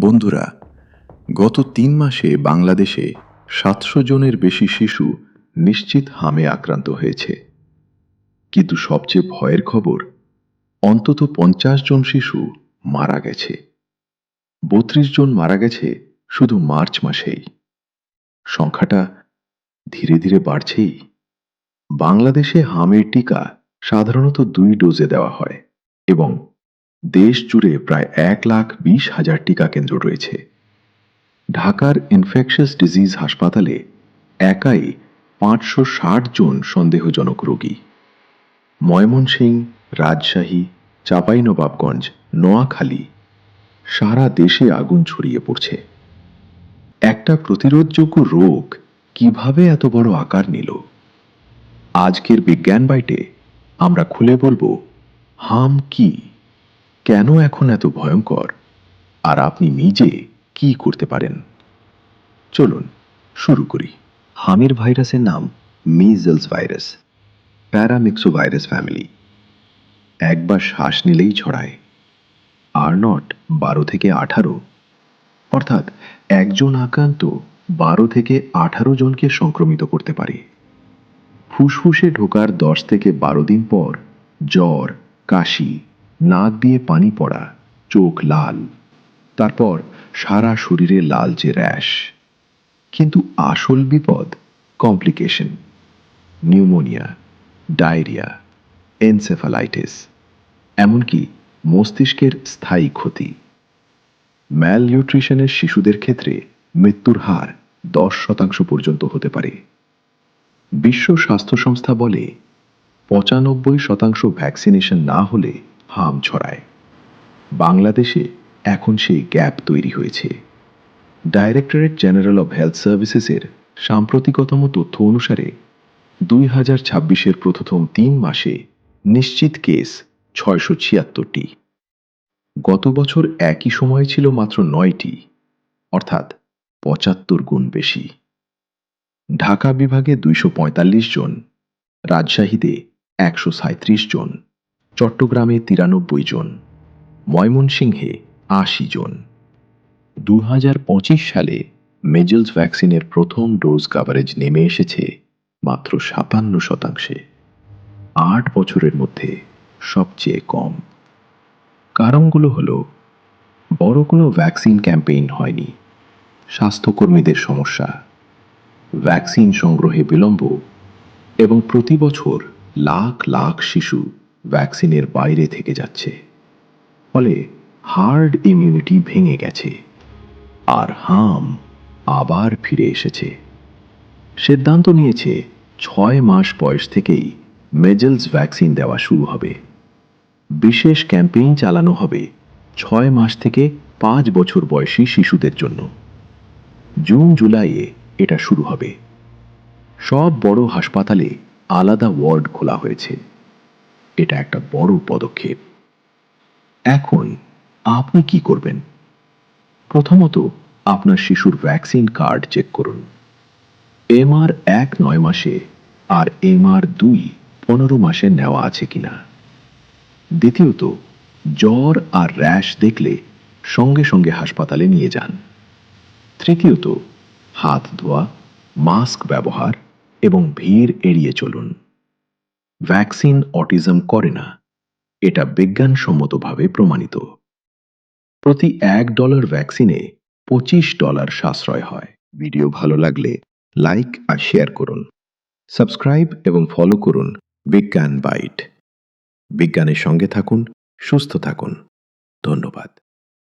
বন্ধুরা, গত ৩ মাসে বাংলাদেশে ৭০০ জনের বেশি শিশু নিশ্চিত হামে আক্রান্ত হয়েছে। কিন্তু সবচেয়ে ভয়ের খবর, অন্তত ৫০ জন শিশু মারা গেছে। ৩২ জন মারা গেছে শুধু মার্চ মাসেই। সংখ্যাটা ধীরে ধীরে বাড়ছেই। বাংলাদেশে হামের টিকা সাধারণত ২ ডোজে দেওয়া হয় এবং দেশ জুড়ে প্রায় ১,২০,০০০ টিকা কেন্দ্র রয়েছে। ঢাকার ইনফেকশাস ডিজিজ হাসপাতালে একাই ৫৬০ জন সন্দেহজনক রোগী। ময়মনসিংহ, রাজশাহী, চাঁপাইনবাবগঞ্জ, নোয়াখালী, সারা দেশে আগুন ছড়িয়ে পড়ছে। একটা প্রতিরোধযোগ্য রোগ কিভাবে এত বড় আকার নিল? আজকের বিজ্ঞান বাইটে আমরা খুলে বলবো হাম কি, কেন এখন এত ভয়ঙ্কর, আর আপনি নিজে কি করতে পারেন। চলুন শুরু করি। হামির ভাইরাসের নাম মিজলস ভাইরাস, প্যারামিক্সোভাইরাস ফ্যামিলি। একবার শ্বাস নিলেই ছড়ায়। আর নট ১২ থেকে ১৮, অর্থাৎ একজন আক্রান্ত ১২ থেকে ১৮ জনকে সংক্রমিত করতে পারে। ফুসফুসে ঢোকার ১০ থেকে ১২ দিন পর জ্বর, কাশি, নাক দিয়ে পানি পড়া, চোখ লাল, তারপর সারা শরীরে লালচে র্যাশ। কিন্তু আসল বিপদ কমপ্লিকেশন, নিউমোনিয়া, ডায়রিয়া, এনসেফালাইটিস, এমনকি মস্তিষ্কের স্থায়ী ক্ষতি। ম্যালনিউট্রিশনের শিশুদের ক্ষেত্রে মৃত্যুর হার ১০% পর্যন্ত হতে পারে। বিশ্ব স্বাস্থ্য সংস্থা বলে ৯৫% ভ্যাকসিনেশন না হলে হাম ছড়ায়। বাংলাদেশে এখন সেই গ্যাপ তৈরি হয়েছে। ডাইরেক্টরেট জেনারেল অব হেলথ সার্ভিসেসের সাম্প্রতিকতম তথ্য অনুসারে ২০২৬-এর প্রথম ৩ মাসে নিশ্চিত কেস ৬৭৬টি। গত বছর একই সময়ে ছিল মাত্র ৯টি, অর্থাৎ ৭৫ গুণ বেশি। ঢাকা বিভাগে ২৪৫ জন, রাজশাহীতে ১৩৭ জন, চট্টগ্রামে ৯৩ জন, ময়মনসিংহে ৮০ জন। ২০২৫ সালে মেজলস ভ্যাকসিনের প্রথম ডোজ কাভারেজ নেমে এসেছে মাত্র ৫৭%। ৮ বছরের মধ্যে সবচেয়ে কম। কারণগুলো হলো, বড় কোনো ভ্যাকসিন ক্যাম্পেইন হয়নি, স্বাস্থ্যকর্মীদের সমস্যা, ভ্যাকসিন সংগ্রহে বিলম্ব, এবং প্রতি বছর লাখ লাখ শিশু ভ্যাকসিনের বাইরে থেকে যাচ্ছে। ফলে হার্ড ইমিউনিটি ভেঙে গেছে, আর হাম আবার ফিরে এসেছে। সিদ্ধান্ত নিয়েছে ৬ মাস বয়স থেকেই মেজলস ভ্যাকসিন দেওয়া শুরু হবে। বিশেষ ক্যাম্পেইন চালানো হবে ৬ মাস থেকে ৫ বছর বয়সী শিশুদের জন্য। জুন জুলাইয়ে এটা শুরু হবে। সব বড় হাসপাতালে আলাদা ওয়ার্ড খোলা হয়েছে। এটা একটা বড় পদক্ষেপ। এখন আপনি কি করবেন? প্রথমত, আপনার শিশুর ভ্যাকসিন কার্ড চেক করুন। MR1 ৯ মাসে আর MR2 ১৫ মাসে নেওয়া আছে কিনা। দ্বিতীয়ত, জ্বর আর র্যাশ দেখলে সঙ্গে সঙ্গে হাসপাতালে নিয়ে যান। তৃতীয়ত, হাত ধোয়া, মাস্ক ব্যবহার এবং ভিড় এড়িয়ে চলুন। ভ্যাকসিন অটিজম করে না, এটা বিজ্ঞানসম্মতভাবে প্রমাণিত। প্রতি $১ ভ্যাকসিনে $২৫ সাশ্রয় হয়। ভিডিও ভালো লাগলে লাইক আর শেয়ার করুন। সাবস্ক্রাইব এবং ফলো করুন বিজ্ঞান বাইট। বিজ্ঞানের সঙ্গে থাকুন, সুস্থ থাকুন। ধন্যবাদ।